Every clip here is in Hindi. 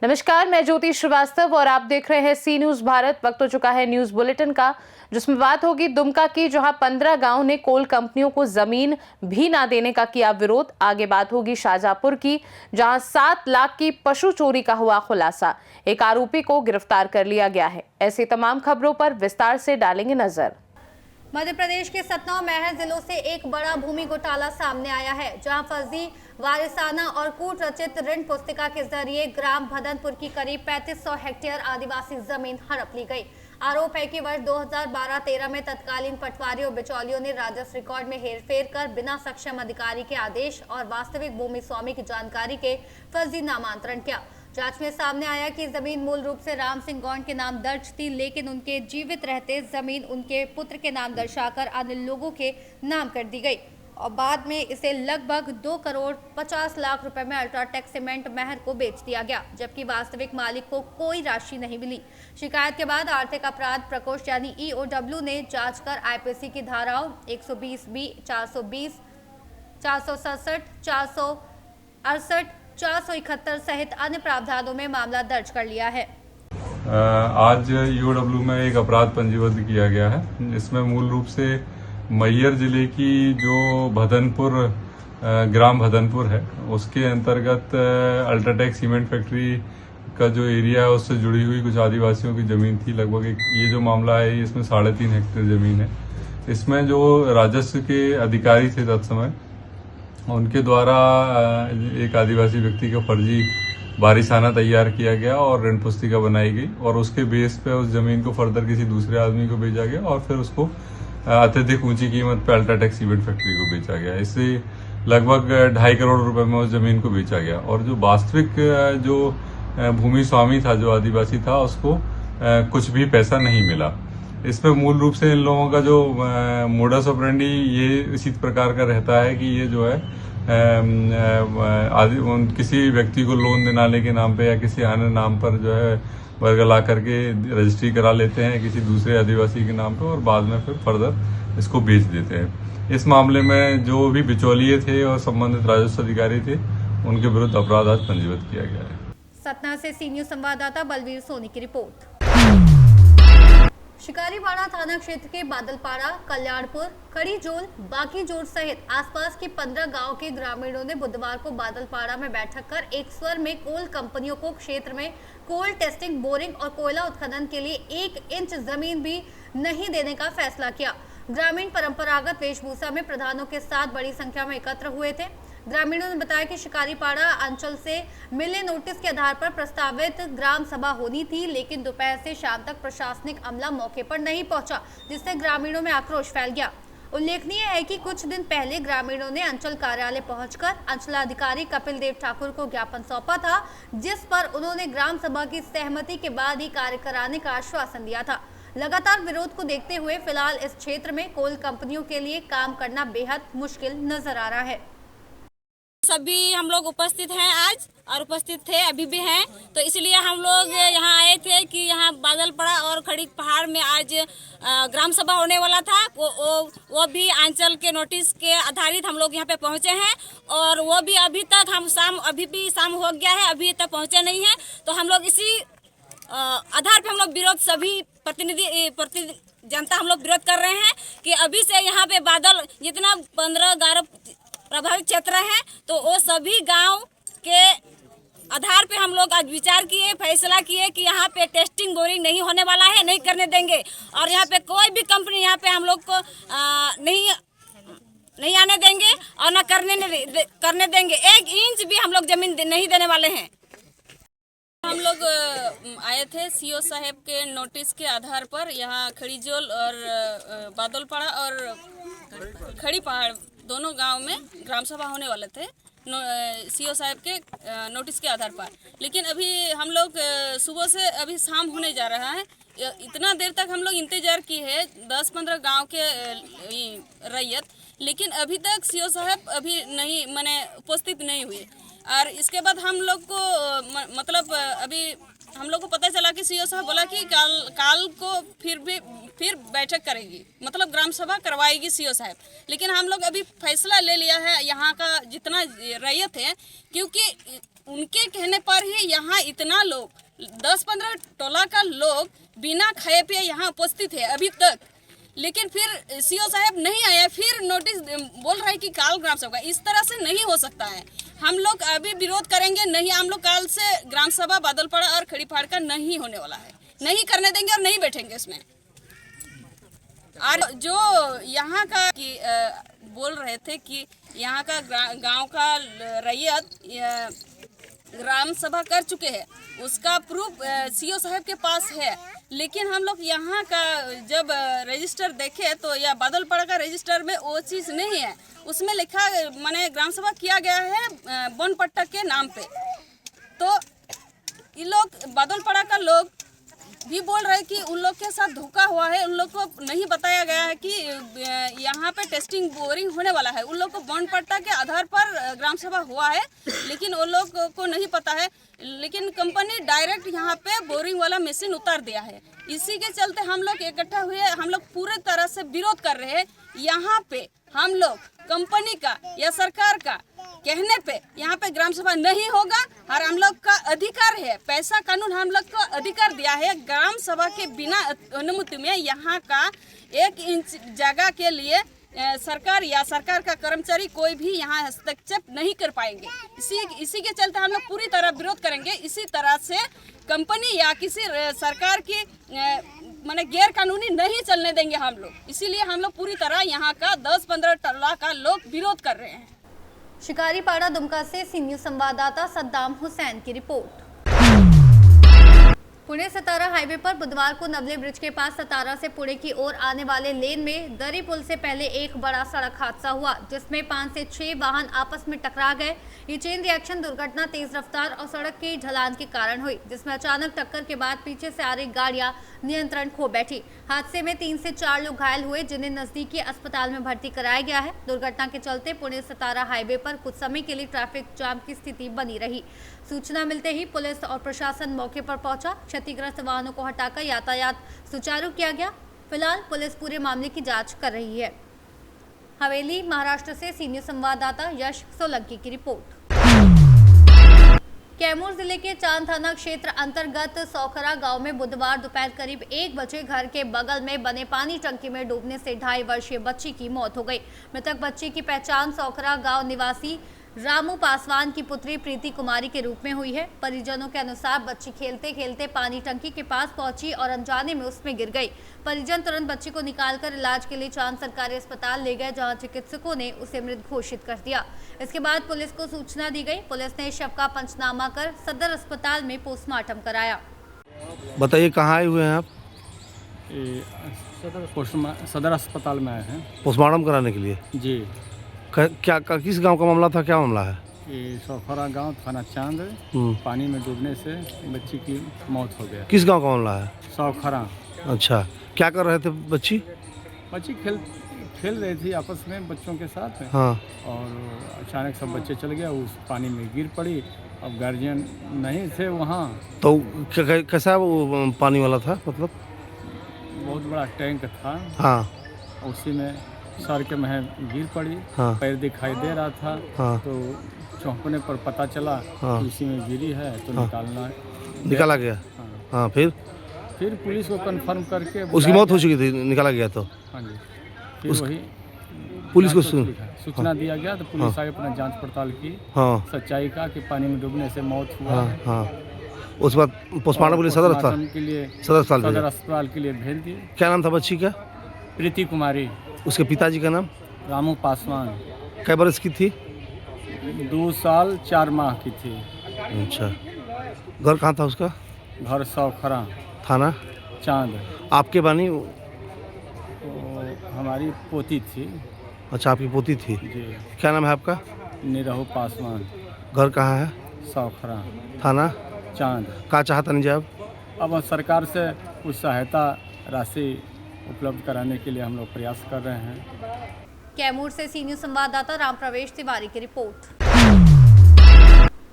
नमस्कार, मैं ज्योति श्रीवास्तव और आप देख रहे हैं सी न्यूज भारत। वक्त हो चुका है न्यूज बुलेटिन का, जिसमें बात होगी दुमका की, जहां 15 गांव ने कोल कंपनियों को जमीन भी ना देने का किया विरोध। आगे बात होगी शाहजहांपुर की, जहां 7 लाख की पशु चोरी का हुआ खुलासा। एक आरोपी को गिरफ्तार कर लिया गया है। ऐसी तमाम खबरों पर विस्तार से डालेंगे नजर। मध्य प्रदेश के सतना और महर जिलों से एक बड़ा भूमि घोटाला सामने आया है, जहां फर्जी वारिसाना और कूट रचित ऋण पुस्तिका के जरिए ग्राम भदनपुर की करीब 3500 हेक्टेयर आदिवासी जमीन हड़प ली गई। आरोप है कि वर्ष 2012-13 में तत्कालीन पटवारी और बिचौलियों ने राजस्व रिकॉर्ड में हेरफेर कर बिना सक्षम अधिकारी के आदेश और वास्तविक भूमि स्वामी की जानकारी के फर्जी नामांतरण किया। जांच में सामने आया कि जमीन मूल रूप से राम सिंह गौंड के नाम दर्ज थी, लेकिन उनके जीवित रहते जमीन उनके पुत्र के नाम दर्शाकर अन्य लोगों के नाम कर दी गई और बाद में इसे लगभग 2 करोड़ 50 लाख रुपए में अल्ट्राटेक सीमेंट महर को बेच दिया गया, जबकि वास्तविक मालिक को कोई राशि नहीं मिली। शिकायत के बाद आर्थिक अपराध प्रकोष्ठ यानी EOW ने जांच कर IPC की धाराओं 120B, 420, 467, 468, 471 सहित अन्य प्रावधानों में मामला दर्ज कर लिया है। आज EOW में एक अपराध पंजीबद्ध किया गया है। इसमें मूल रूप से मैहर जिले की जो भदनपुर ग्राम भदनपुर है, उसके अंतर्गत अल्ट्राटेक सीमेंट फैक्ट्री का जो एरिया है उससे जुड़ी हुई कुछ आदिवासियों की जमीन थी। लगभग ये जो मामला है इसमें 3.5 हेक्टेयर जमीन है। इसमें जो राजस्व के अधिकारी थे तत्समय, उनके द्वारा एक आदिवासी व्यक्ति का फर्जी वारिसाना तैयार किया गया और ऋण पुस्तिका बनाई गई और उसके बेस पे उस जमीन को फर्दर किसी दूसरे आदमी को बेचा गया और फिर उसको अत्यधिक ऊंची कीमत पे अल्ट्राटेक सीमेंट फैक्ट्री को बेचा गया। इससे लगभग 2.5 करोड़ रुपए में उस जमीन को बेचा गया और जो वास्तविक जो भूमि स्वामी था, जो आदिवासी था, उसको कुछ भी पैसा नहीं मिला। इसमें मूल रूप से इन लोगों का जो मोडस ऑपरेंडी ये इसी प्रकार का रहता है कि ये जो है किसी व्यक्ति को लोन दिलाने के नाम पे या किसी अन्य नाम पर जो है वर्गला करके रजिस्ट्री करा लेते हैं किसी दूसरे आदिवासी के नाम पे और बाद में फिर फर्दर इसको बेच देते हैं। इस मामले में जो भी बिचौलिए थे और संबंधित राजस्व अधिकारी थे, उनके विरुद्ध अपराध आज पंजीबद्ध किया गया है। सतना से सी न्यूज संवाददाता बलवीर सोनी की रिपोर्ट। शिकारीपाड़ा थाना क्षेत्र के बादलपाड़ा, कल्याणपुर, खड़ीजोल, बाकीजोर सहित आसपास के 15 गांव के ग्रामीणों ने बुधवार को बादलपाड़ा में बैठक कर एक स्वर में कोल कंपनियों को क्षेत्र में कोल टेस्टिंग, बोरिंग और कोयला उत्खनन के लिए 1 इंच जमीन भी नहीं देने का फैसला किया। ग्रामीण परंपरागत वेशभूषा में प्रधानों के साथ बड़ी संख्या में एकत्र हुए थे। ग्रामीणों ने बताया कि शिकारीपाड़ा अंचल से मिले नोटिस के आधार पर प्रस्तावित ग्राम सभा होनी थी, लेकिन दोपहर से शाम तक प्रशासनिक अमला मौके पर नहीं पहुंचा, जिससे ग्रामीणों में आक्रोश फैल गया। उल्लेखनीय है कि कुछ दिन पहले ग्रामीणों ने अंचल कार्यालय पहुंचकर अंचलाधिकारी कपिल देव ठाकुर को ज्ञापन सौंपा था, जिस पर उन्होंने ग्राम सभा की सहमति के बाद ही कार्य कराने का आश्वासन दिया था। लगातार विरोध को देखते हुए फिलहाल इस क्षेत्र में कोल कंपनियों के लिए काम करना बेहद मुश्किल नजर आ रहा है। सभी हम लोग उपस्थित हैं आज और उपस्थित थे, अभी भी हैं, तो इसलिए हम लोग यहाँ आए थे कि यहाँ बादलपाड़ा और खड़ी पहाड़ में आज ग्राम सभा होने वाला था। वो भी अंचल के नोटिस के आधारित हम लोग यहाँ पे पहुँचे हैं और वो भी अभी तक अभी भी शाम हो गया है, अभी तक पहुँचे नहीं है। तो हम लोग इसी आधार पे हम लोग विरोध, सभी प्रतिनिधि जनता हम लोग विरोध कर रहे हैं कि अभी से यहाँ पे बादल जितना 15 प्रभावित क्षेत्र है, तो वो सभी गांव के आधार पे हम लोग आज विचार किए, फैसला किए कि यहाँ पे टेस्टिंग, बोरिंग नहीं होने वाला है, नहीं करने देंगे और यहाँ पे कोई भी कंपनी यहाँ पे हम लोग को नहीं आने देंगे और न करने देंगे। 1 इंच भी हम लोग जमीन नहीं देने वाले हैं। हम लोग आए थे CO साहब के नोटिस के आधार पर यहाँ खड़ीजोल और बादलपाड़ा और खड़ी पहाड़ दोनों गांव में ग्राम सभा होने वाले थे CO साहब के नोटिस के आधार पर। लेकिन अभी हम लोग सुबह से अभी शाम होने जा रहा है, इतना देर तक हम लोग इंतजार किए हैं 10-15 गांव के रैयत, लेकिन अभी तक CO साहब अभी नहीं उपस्थित नहीं हुए। और इसके बाद हम लोग को मतलब अभी हम लोग को पता चला कि CO साहब बोला कि काल को फिर भी फिर बैठक करेगी, मतलब ग्राम सभा करवाएगी सीओ साहब। लेकिन हम लोग अभी फैसला ले लिया है यहाँ का जितना रैयत है, क्योंकि उनके कहने पर ही यहाँ इतना लोग 10-15 टोला का लोग बिना खाए पिए यहाँ उपस्थित है अभी तक। लेकिन फिर सीओ साहब नहीं आया, फिर नोटिस बोल रहा है कि काल ग्राम सभा। इस तरह से नहीं हो सकता है। हम लोग अभी विरोध करेंगे, नहीं हम लोग काल से ग्राम सभा बादलपड़ा और खड़ीपहाड़ का नहीं होने वाला है, नहीं करने देंगे और नहीं बैठेंगे इसमें। और जो यहाँ का कि बोल रहे थे कि यहाँ का गांव का रैयत ग्राम सभा कर चुके हैं, उसका प्रूफ सीओ साहब के पास है। लेकिन हम लोग यहाँ का जब रजिस्टर देखे तो यह बादलपड़ा का रजिस्टर में वो चीज़ नहीं है। उसमें लिखा माने ग्राम सभा किया गया है बनपट्टा के नाम पे। तो ये लोग बादलपड़ा का लोग भी बोल रहे हैं कि उन लोग के साथ धोखा हुआ है, उन लोग को नहीं बताया गया है कि यहाँ पे टेस्टिंग बोरिंग होने वाला है। उन लोग को बनपट्टा के आधार पर ग्राम सभा हुआ है, लेकिन उन लोग को नहीं पता है। लेकिन कंपनी डायरेक्ट यहाँ पे बोरिंग वाला मशीन उतार दिया है। इसी के चलते हम लोग इकट्ठा हुए, हम लोग पूरे तरह से विरोध कर रहे हैं। यहाँ पे हम लोग कंपनी का या सरकार का कहने पे यहाँ पे ग्राम सभा नहीं होगा और हम लोग का अधिकार है, पैसा कानून हम लोग को अधिकार दिया है। ग्राम सभा के बिना अनुमति में यहाँ का 1 इंच जगह के लिए सरकार या सरकार का कर्मचारी कोई भी यहाँ हस्तक्षेप नहीं कर पाएंगे। इसी के चलते हम लोग पूरी तरह विरोध करेंगे। इसी तरह से कंपनी या किसी सरकार की माने गैर कानूनी नहीं चलने देंगे हम लोग। इसीलिए हम लोग पूरी तरह यहाँ का 10-15 टोला का लोग विरोध कर रहे हैं। शिकारीपाड़ा दुमका से सी न्यूज़ संवाददाता सद्दाम हुसैन की रिपोर्ट। पुणे सतारा हाईवे पर बुधवार को नवले ब्रिज के पास सतारा से पुणे की ओर आने वाले लेन में दरी पुल से पहले एक बड़ा सड़क हादसा हुआ, जिसमें 5 से 6 वाहन आपस में टकरा गए। ये चेन रिएक्शन दुर्घटना तेज रफ्तार और सड़क की ढलान के कारण हुई, जिसमें अचानक टक्कर के बाद पीछे से आ रही गाड़ियां नियंत्रण खो बैठी। हादसे में 3 से 4 लोग घायल हुए, जिन्हें नजदीकी अस्पताल में भर्ती कराया गया है। दुर्घटना के चलते पुणे सतारा हाईवे पर कुछ समय के लिए ट्रैफिक जाम की स्थिति बनी रही। सूचना मिलते ही पुलिस और प्रशासन मौके पर पहुंचा। क्षतिग्रस्त वाहनों को हटाकर यातायात सुचारू किया गया। फिलहाल पुलिस पूरे मामले की जांच कर रही है। हवेली महाराष्ट्र से सी न्यूज़ संवाददाता यश सोलंकी की रिपोर्ट। कैमूर जिले के चांद थाना क्षेत्र अंतर्गत सौखरा गांव में बुधवार दोपहर करीब 1 बजे घर के बगल में बने पानी टंकी में डूबने से 2.5 वर्षीय बच्ची की मौत हो गई। मृतक बच्ची की पहचान सौखरा गांव निवासी रामू पासवान की पुत्री प्रीति कुमारी के रूप में हुई है। परिजनों के अनुसार बच्ची खेलते खेलते पानी टंकी के पास पहुंची और अनजाने में उसमें गिर गई। परिजन तुरंत बच्ची को निकालकर इलाज के लिए चांद सरकारी अस्पताल ले गए, जहां चिकित्सकों ने उसे मृत घोषित कर दिया। इसके बाद पुलिस को सूचना दी गई। पुलिस ने शव का पंचनामा कर सदर अस्पताल में पोस्टमार्टम कराया। बताइए कहाँ आए हुए हैं आप? सदर अस्पताल में आए हैं पोस्टमार्टम कराने के लिए जी। किस गांव का मामला था, क्या मामला है? ये सौखरा गांव थाना चांद, पानी में डूबने से बच्ची की मौत हो गया। किस गांव का मामला है? सौखरा। अच्छा, क्या कर रहे थे बच्ची? बच्ची खेल रही थी आपस में बच्चों के साथ। हाँ। और अचानक सब बच्चे चल गया, उस पानी में गिर पड़ी। अब गार्जियन नहीं थे वहाँ। तो कैसा वो पानी वाला था, मतलब? बहुत बड़ा टैंक था। हाँ। उसी में सर के में गिर पड़ी। हाँ। पैर दिखाई दे रहा था। हाँ। तो चौंकने पर पता चला। हाँ। इसी में गिरी है तो हाँ। निकाला गया। हाँ। हाँ, फिर पुलिस को कंफर्म करके उसकी मौत हो चुकी थी, निकाला गया तो? हाँ जी। फिर वही पुलिस को सूचना दिया गया तो पुलिस आई, अपना जांच पड़ताल की। हाँ। सच्चाई का कि पानी में डूबने से मौत हुआ। हाँ। हाँ। उस बाद पोस्टमार्टम के लिए सदर अस्पताल के लिए भेज दिए। क्या नाम था बच्ची का? प्रीति कुमारी। उसके पिताजी का नाम? रामू पासवान। कै बरस की थी? 2 साल 4 माह की थी। अच्छा, घर कहाँ था उसका? घर सौखरा, थाना चांद। आपके बानी? हमारी पोती थी। अच्छा, आपकी पोती थी जी। क्या नाम है आपका? निरहू पासवान। घर कहाँ है? सौखरा, थाना चांद। क्या चाहता नहीं जब? अब सरकार से कुछ सहायता राशि उपलब्ध कराने के लिए हम लोग प्रयास कर रहे हैं। कैमूर से सी न्यूज़ संवाददाता राम प्रवेश तिवारी की रिपोर्ट।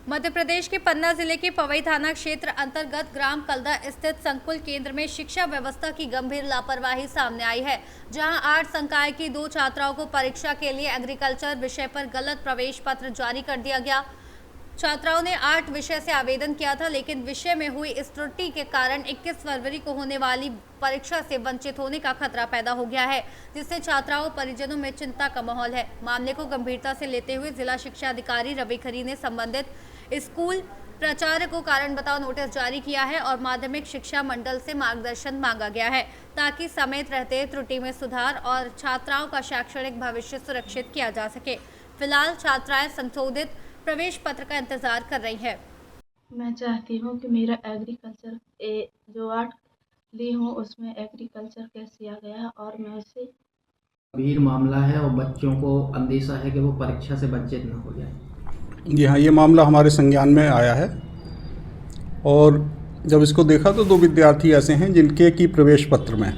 मध्य प्रदेश के पन्ना जिले के पवई थाना क्षेत्र अंतर्गत ग्राम कलदा स्थित संकुल केंद्र में शिक्षा व्यवस्था की गंभीर लापरवाही सामने आई है, जहां 8 संकाय की 2 छात्राओं को परीक्षा के लिए एग्रीकल्चर विषय पर गलत प्रवेश पत्र जारी कर दिया गया। छात्राओं ने 8 विषय से आवेदन किया था, लेकिन विषय में हुई इस त्रुटि के कारण 21 फरवरी को होने वाली परीक्षा से वंचित होने का खतरा पैदा हो गया है, जिससे छात्राओं परिजनों में चिंता का माहौल है। मामले को गंभीरता से लेते हुए जिला शिक्षा अधिकारी रवि खरी ने संबंधित स्कूल प्राचार्य को कारण बताओ नोटिस जारी किया है और माध्यमिक शिक्षा मंडल से मार्गदर्शन मांगा गया है, ताकि समेत रहते त्रुटि में सुधार और छात्राओं का शैक्षणिक भविष्य सुरक्षित किया जा सके। फिलहाल छात्राएं संशोधित प्रवेश पत्र का इंतजार कर रही है। मैं चाहती हूँ कि मेरा एग्रीकल्चर जो 8 ली हूँ उसमें एग्रीकल्चर कैसे आ गया और मैं उसे गंभीर मामला है और बच्चों को अंदेशा है कि वो परीक्षा से वंचित न हो जाए। जी हाँ, ये मामला हमारे संज्ञान में आया है और जब इसको देखा तो 2 विद्यार्थी ऐसे हैं जिनके की प्रवेश पत्र में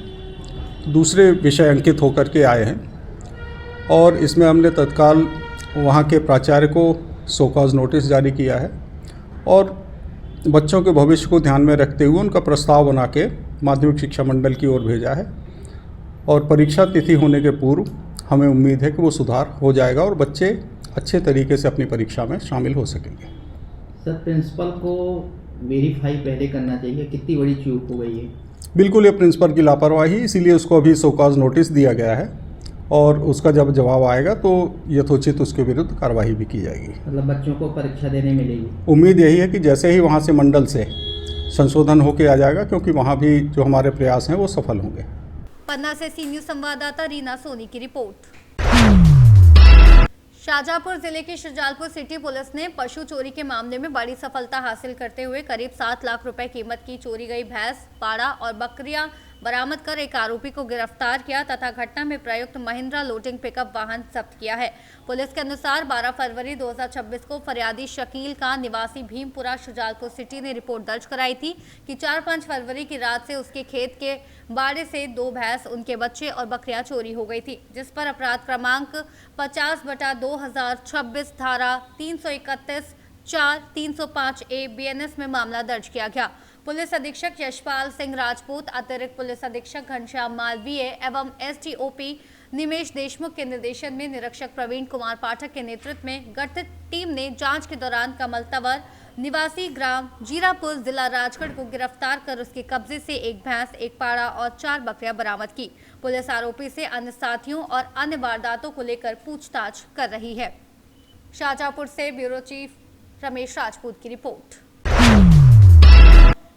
दूसरे विषय अंकित होकर के आए हैं और इसमें हमने तत्काल वहाँ के प्राचार्य को सो कॉज नोटिस जारी किया है और बच्चों के भविष्य को ध्यान में रखते हुए उनका प्रस्ताव बना के माध्यमिक शिक्षा मंडल की ओर भेजा है और परीक्षा तिथि होने के पूर्व हमें उम्मीद है कि वो सुधार हो जाएगा और बच्चे अच्छे तरीके से अपनी परीक्षा में शामिल हो सकेंगे। सर, प्रिंसिपल को वेरीफाई पहले करना चाहिए, कितनी बड़ी चूक हो गई है। बिल्कुल, ये प्रिंसिपल की लापरवाही, इसीलिए उसको अभी सो कॉज नोटिस दिया गया है और उसका जब जवाब आएगा तो यथोचित उसके विरुद्ध कार्रवाई भी की जाएगी। मतलब बच्चों को परीक्षा देने मिलेगी। उम्मीद यही है कि जैसे ही वहाँ से मंडल से संशोधन होके आ जाएगा, क्योंकि वहाँ भी जो हमारे प्रयास हैं वो सफल होंगे। पन्ना से सी न्यूज संवाददाता रीना सोनी की रिपोर्ट। शाहजहांपुर जिले की शुजालपुर सिटी पुलिस ने पशु चोरी के मामले में बड़ी सफलता हासिल करते हुए करीब 7 लाख रुपए कीमत की चोरी गई भैंस, पाड़ा और बकरियां बरामद कर एक आरोपी को गिरफ्तार किया तथा घटना में प्रयुक्त महिंद्रा लोडिंग पिकअप वाहन जब्त किया है। पुलिस के अनुसार 12 फरवरी 2026 को फरियादी शकील का निवासी भीमपुरा शुजालपुर सिटी ने रिपोर्ट दर्ज कराई थी कि 4-5 फरवरी की रात से उसके खेत के बाड़े से 2 भैंस, उनके बच्चे और बकरियां चोरी हो गई थी, जिस पर अपराध क्रमांक 50/2026 धारा 331-4-305A BNS में मामला दर्ज किया गया। पुलिस अधीक्षक यशपाल सिंह राजपूत, अतिरिक्त पुलिस अधीक्षक घनश्याम मालवीय एवं SDOP निमेश देशमुख के निर्देशन में निरीक्षक प्रवीण कुमार पाठक के नेतृत्व में गठित टीम ने जांच के दौरान कमल तंवर निवासी ग्राम जीरापुर जिला राजगढ़ को गिरफ्तार कर उसके कब्जे से 1 भैंस, 1 पाड़ा और 4 बकरियां बरामद की। पुलिस आरोपी से अन्य साथियों और अन्य वारदातों को लेकर पूछताछ कर रही है। शाहजहांपुर से ब्यूरो चीफ रमेश राजपूत की रिपोर्ट।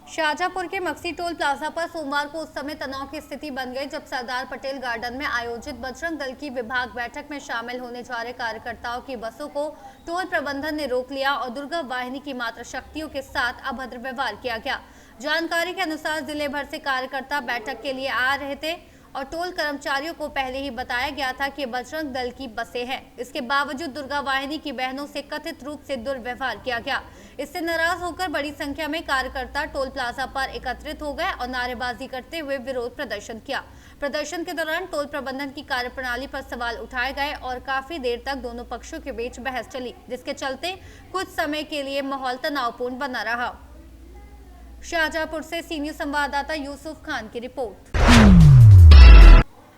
शाहजहांपुर के मक्सी टोल प्लाजा पर सोमवार को उस समय तनाव की स्थिति बन गई जब सरदार पटेल गार्डन में आयोजित बजरंग दल की विभाग बैठक में शामिल होने जा रहे कार्यकर्ताओं की बसों को टोल प्रबंधन ने रोक लिया और दुर्गा वाहिनी की मात्र शक्तियों के साथ अभद्र व्यवहार किया गया। जानकारी के अनुसार जिले भर से कार्यकर्ता बैठक के लिए आ रहे थे और टोल कर्मचारियों को पहले ही बताया गया था कि बजरंग दल की बसें हैं। इसके बावजूद दुर्गा वाहिनी की बहनों से कथित रूप से दुर्व्यवहार किया गया। इससे नाराज होकर बड़ी संख्या में कार्यकर्ता टोल प्लाजा पर एकत्रित हो गए और नारेबाजी करते हुए विरोध प्रदर्शन किया। प्रदर्शन के दौरान टोल प्रबंधन की कार्यप्रणाली पर सवाल उठाए गए और काफी देर तक दोनों पक्षों के बीच बहस चली, जिसके चलते कुछ समय के लिए माहौल तनावपूर्ण बना रहा। शाहजहांपुर से सी न्यूज संवाददाता यूसुफ खान की रिपोर्ट।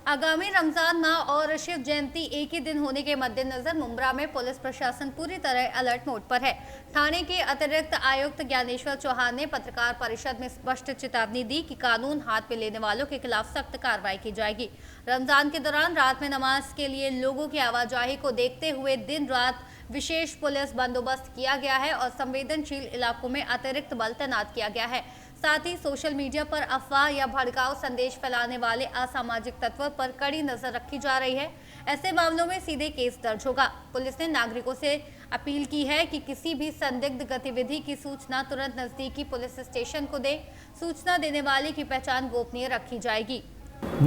आगामी रमजान माह और शिव जयंती एक ही दिन होने के मद्देनजर मुंब्रा में पुलिस प्रशासन पूरी तरह अलर्ट मोड पर है। थाने के अतिरिक्त आयुक्त ज्ञानेश्वर चौहान ने पत्रकार परिषद में स्पष्ट चेतावनी दी कि कानून हाथ में लेने वालों के खिलाफ सख्त कार्रवाई की जाएगी। रमजान के दौरान रात में नमाज के लिए लोगों की आवाजाही को देखते हुए दिन रात विशेष पुलिस बंदोबस्त किया गया है और संवेदनशील इलाकों में अतिरिक्त बल तैनात किया गया है। साथ ही सोशल मीडिया पर अफवाह या भड़काऊ संदेश फैलाने वाले असामाजिक तत्वों पर कड़ी नजर रखी जा रही है। ऐसे मामलों में सीधे केस दर्ज होगा। पुलिस ने नागरिकों से अपील की है कि किसी भी संदिग्ध गतिविधि की सूचना तुरंत नजदीकी पुलिस स्टेशन को दे। सूचना देने वाले की पहचान गोपनीय रखी जाएगी।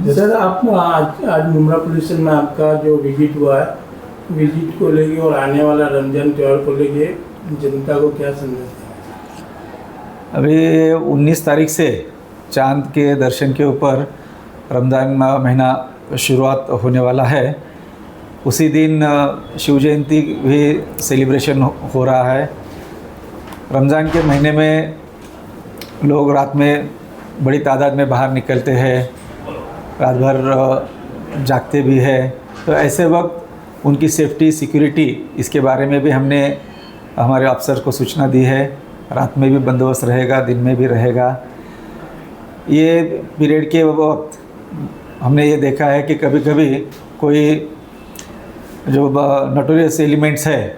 सर, आप आज मुंब्रा पुलिस स्टेशन में आपका जो विजिट हुआ है, विजिट को लेके और आने वाला रमजान त्यौहार को लेके जनता को क्या संदेश है? अभी 19 तारीख से चांद के दर्शन के ऊपर रमज़ान महीना शुरुआत होने वाला है। उसी दिन शिव जयंती भी सेलिब्रेशन हो रहा है रमज़ान के महीने में लोग रात में बड़ी तादाद में बाहर निकलते हैं, रात भर जागते भी है। तो ऐसे वक्त उनकी सेफ्टी सिक्योरिटी इसके बारे में भी हमने हमारे अफसर को सूचना दी है। रात में भी बंदोबस्त रहेगा, दिन में भी रहेगा। ये पीरियड के वक्त हमने ये देखा है कि कभी कभी कोई जो नोटोरियस एलिमेंट्स है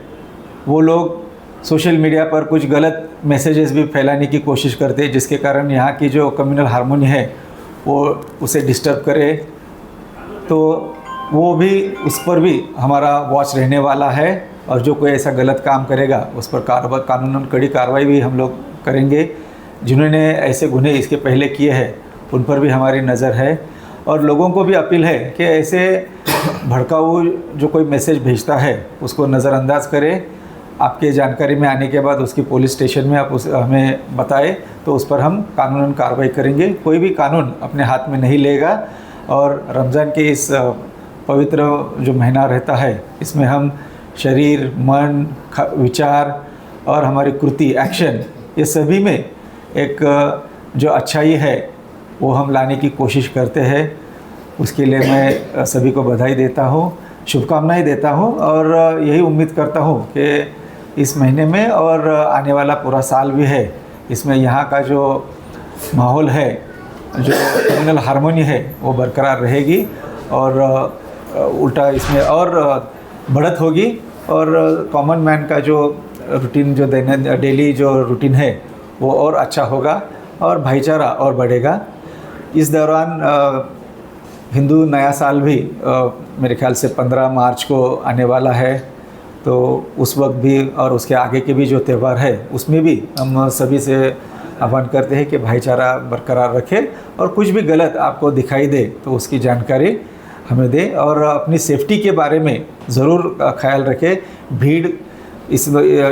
वो लोग सोशल मीडिया पर कुछ गलत मैसेजेस भी फैलाने की कोशिश करते हैं, जिसके कारण यहाँ की जो कम्युनल हार्मोनी है वो उसे डिस्टर्ब करे। तो वो भी उस पर भी हमारा वॉच रहने वाला है, और जो कोई ऐसा गलत काम करेगा उस पर कानूनन कड़ी कार्रवाई भी हम लोग करेंगे। जिन्होंने ऐसे गुनाह इसके पहले किए हैं उन पर भी हमारी नज़र है। और लोगों को भी अपील है कि ऐसे भड़काऊ जो कोई मैसेज भेजता है उसको नज़रअंदाज करें। आपके जानकारी में आने के बाद उसकी पुलिस स्टेशन में आप हमें बताएं तो उस पर हम कानूनन कार्रवाई करेंगे। कोई भी कानून अपने हाथ में नहीं लेगा। और रमज़ान के इस पवित्र जो महीना रहता है इसमें हम शरीर, मन, विचार और हमारी कृति, एक्शन, ये सभी में एक जो अच्छाई है वो हम लाने की कोशिश करते हैं। उसके लिए मैं सभी को बधाई देता हूँ, शुभकामनाएं देता हूँ, और यही उम्मीद करता हूँ कि इस महीने में और आने वाला पूरा साल भी है, इसमें यहाँ का जो माहौल है, जो कम्युनल हार्मोनी है वो बरकरार रहेगी, और उल्टा इसमें और बढ़त होगी। और कॉमन मैन का जो रूटीन, जो डेली जो रूटीन है वो और अच्छा होगा, और भाईचारा और बढ़ेगा। इस दौरान हिंदू नया साल भी मेरे ख्याल से 15 मार्च को आने वाला है। तो उस वक्त भी और उसके आगे के भी जो त्यौहार है उसमें भी हम सभी से आह्वान करते हैं कि भाईचारा बरकरार रखें, और कुछ भी गलत आपको दिखाई दे तो उसकी जानकारी हमें दे, और अपनी सेफ्टी के बारे में ज़रूर ख्याल रखें। भीड़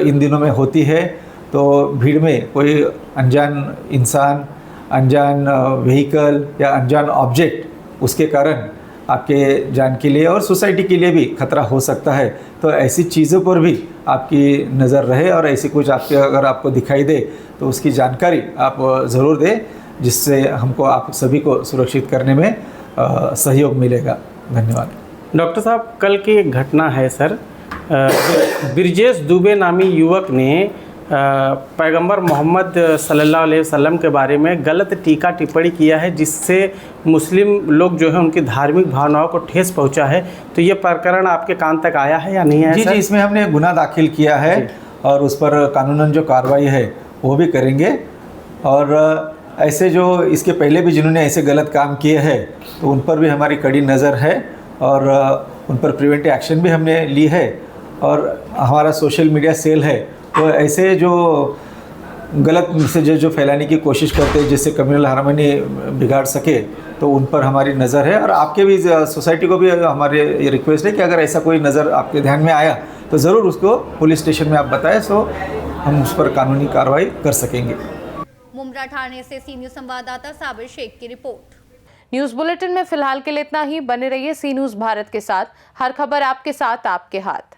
इन दिनों में होती है, तो भीड़ में कोई अनजान इंसान, अनजान व्हीकल या अनजान ऑब्जेक्ट उसके कारण आपके जान के लिए और सोसाइटी के लिए भी खतरा हो सकता है। तो ऐसी चीज़ों पर भी आपकी नज़र रहे, और ऐसी कुछ अगर आपको दिखाई दे तो उसकी जानकारी आप ज़रूर दें, जिससे हमको आप सभी को सुरक्षित करने में सहयोग मिलेगा। धन्यवाद। डॉक्टर साहब, कल की एक घटना है सर, ब्रिजेश दुबे नामी युवक ने पैगंबर मोहम्मद सल्लल्लाहु अलैहि वसल्लम के बारे में गलत टीका टिप्पणी किया है, जिससे मुस्लिम लोग जो है उनकी धार्मिक भावनाओं को ठेस पहुंचा है। तो ये प्रकरण आपके कान तक आया है या नहीं आया? जी जी, इसमें हमने गुनाह दाखिल किया है, और उस पर कानूनन जो कार्रवाई है वो भी करेंगे। और ऐसे जो इसके पहले भी जिन्होंने ऐसे गलत काम किए हैं तो उन पर भी हमारी कड़ी नज़र है, और उन पर प्रिवेंटिव एक्शन भी हमने ली है। और हमारा सोशल मीडिया सेल है, तो ऐसे जो गलत मैसेजेस जो फैलाने की कोशिश करते हैं जिससे कम्युनल हार्मनी बिगाड़ सके, तो उन पर हमारी नज़र है। और आपके भी सोसाइटी को भी हमारे ये रिक्वेस्ट है कि अगर ऐसा कोई नज़र आपके ध्यान में आया तो ज़रूर उसको पुलिस स्टेशन में आप बताएं, सो हम उस पर कानूनी कार्रवाई कर सकेंगे। मुमरा ठाणे से सी न्यूज़ संवाददाता साबिर शेख की रिपोर्ट। न्यूज़ बुलेटिन में फिलहाल के लिए इतना ही। बने रहिए सी न्यूज़ भारत के साथ। हर खबर आपके साथ, आपके हाथ।